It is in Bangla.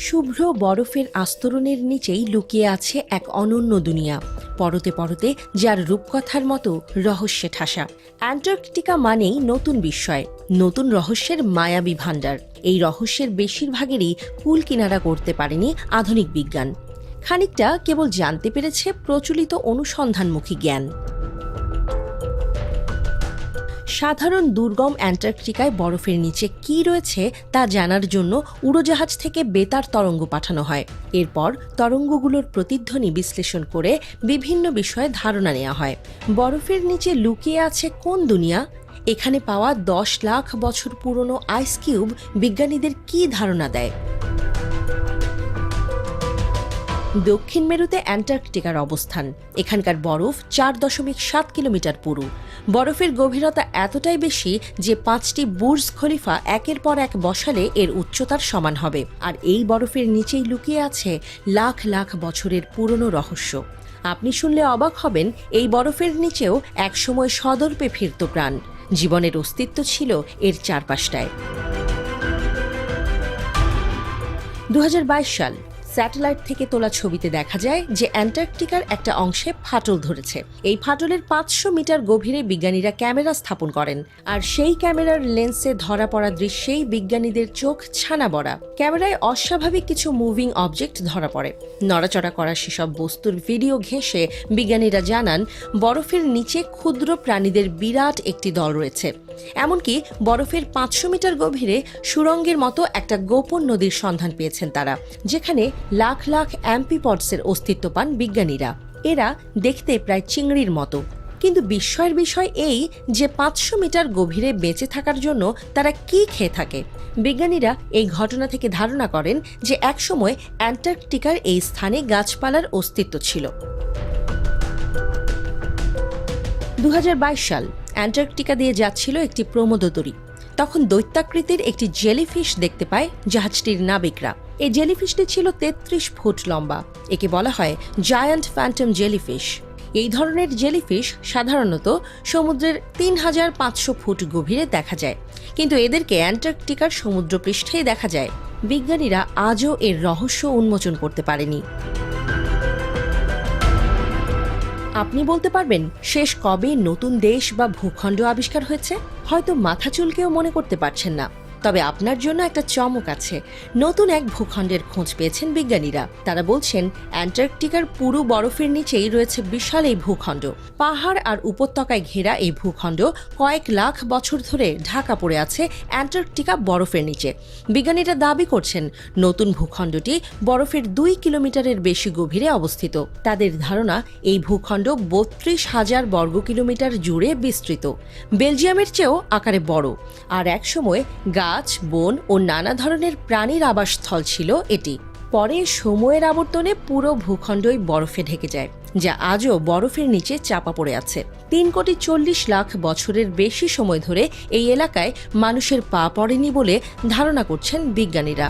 শুভ্র বরফের আস্তরণের নিচেই লুকিয়ে আছে এক অনন্য দুনিয়া, পরতে পরতে যার রূপকথার মতো রহস্যে ঠাসা। অ্যান্টার্কটিকা মানেই নতুন বিস্ময়, নতুন রহস্যের মায়াবী ভাণ্ডার। এই রহস্যের বেশিরভাগেরই কুল কিনারা করতে পারেনি আধুনিক বিজ্ঞান। খানিকটা কেবল জানতে পেরেছে প্রচলিত অনুসন্ধানমুখী জ্ঞান। সাধারণ দুর্গম অ্যান্টার্কটিকায় বরফের নিচে কী রয়েছে তা জানার জন্য উড়োজাহাজ থেকে বেতার তরঙ্গ পাঠানো হয়। এরপর তরঙ্গগুলোর প্রতিধ্বনি বিশ্লেষণ করে বিভিন্ন বিষয়ে ধারণা নেওয়া হয়। বরফের নিচে লুকিয়ে আছে কোন দুনিয়া? এখানে পাওয়া 10 লাখ বছর পুরনো আইস কিউব বিজ্ঞানীদের কী ধারণা দেয়? দক্ষিণ মেরুতে অ্যান্টার্কটিকার অবস্থান। এখানকার বরফ 4.7 কিলোমিটার পুরু। বরফের গভীরতা এতটাই বেশি যে 5টি বুর্জ খলিফা একের পর এক বসালে এর উচ্চতার সমান হবে। আর এই বরফের নিচেই লুকিয়ে আছে লাখ লাখ বছরের পুরনো রহস্য। আপনি শুনলে অবাক হবেন, এই বরফের নিচেও একসময় সদর্পে ফিরত প্রাণ। জীবনের অস্তিত্ব ছিল এর চারপাশটায়। 2022 সাল স্যাটেলাইট থেকে তোলা ছবিতে দেখা যায় যে অ্যান্টার্কটিকার একটা অংশে ফাটল ধরেছে। এই ফাটলের 500 মিটার গভীরে বিজ্ঞানীরা ক্যামেরা স্থাপন করেন, আর সেই ক্যামেরার লেন্সে ধরা পড়া দৃশ্যেই বিজ্ঞানীদের চোখ ছানা বড়া। ক্যামেরায় অস্বাভাবিক কিছু মুভিং অবজেক্ট ধরা পড়ে। নড়াচড়া করা সেসব বস্তুর ভিডিও ঘেঁষে বিজ্ঞানীরা জানান বরফের নিচে ক্ষুদ্র প্রাণীদের বিরাট একটি দল রয়েছে। এমনকি বরফের 500 মিটার গভীরে সুড়ঙ্গের মতো একটা গোপন নদীর সন্ধান পেয়েছেন তারা, যেখানে লাখ লাখ অ্যাম্পিপডসের অস্তিত্ব পান বিজ্ঞানীরা। এরা দেখতে প্রায় চিংড়ির মতো, কিন্তু বিস্ময়ের বিষয় এই যে 500 মিটার গভীরে বেঁচে থাকার জন্য তারা কি খেয়ে থাকে। বিজ্ঞানীরা এই ঘটনা থেকে ধারণা করেন যে একসময় অ্যান্টার্কটিকার এই স্থানে গাছপালার অস্তিত্ব ছিল। 2022 সাল অ্যান্টার্কটিকা দিয়ে যাচ্ছিল একটি প্রমোদতরী। তখন দৈত্যাকৃতির একটি জেলিফিশ দেখতে পায় জাহাজটির নাবিকরা। এই জেলিফিশটি ছিল 33 ফুট লম্বা। একে বলা হয় জায়ান্ট ফ্যান্টম জেলিফিশ। এই ধরনের জেলিফিশ সাধারণত সমুদ্রের 3500 ফুট গভীরে দেখা যায়, কিন্তু এদেরকে অ্যান্টার্কটিকার সমুদ্রপৃষ্ঠেই দেখা যায়। বিজ্ঞানীরা আজও এর রহস্য উন্মোচন করতে পারেনি। আপনি বলতে পারবেন শেষ কবে নতুন দেশ বা ভূখণ্ড আবিষ্কার হয়েছে? হয়তো মাথা চুলকেও মনে করতে পারছেন না। তবে আপনার জন্য একটা চমক আছে। নতুন এক ভূখণ্ডের খোঁজ পেয়েছেন বিজ্ঞানীরা। তারা বলছেন অ্যান্টার্কটিকার পুরো বরফের নিচেই রয়েছে বিশাল এই ভূখণ্ড। পাহাড় আর উপত্যকায় ঘেরা এই ভূখণ্ড কয়েক লাখ বছর ধরে ঢাকা পড়ে আছে অ্যান্টার্কটিকা বরফের নিচে। বিজ্ঞানীরা দাবি করছেন নতুন ভূখণ্ডটি বরফের 2 কিলোমিটারের বেশি গভীরে অবস্থিত। তাদের ধারণা এই ভূখণ্ড 32,000 বর্গ কিলোমিটার জুড়ে বিস্তৃত। বেলজিয়ামের চেয়েও আকারে বড়। আর একসময় গাছ, বন ও নানা ধরনের প্রাণীর আবাসস্থল ছিল এটি। পরে সময়ের আবর্তনে পুরো ভূখণ্ডই বরফে ঢেকে যায়, যা আজও বরফের নিচে চাপা পড়ে আছে। 3,40,00,000 বছরের বেশি সময় ধরে এই এলাকায় মানুষের পা পড়েনি বলে ধারণা করছেন বিজ্ঞানীরা।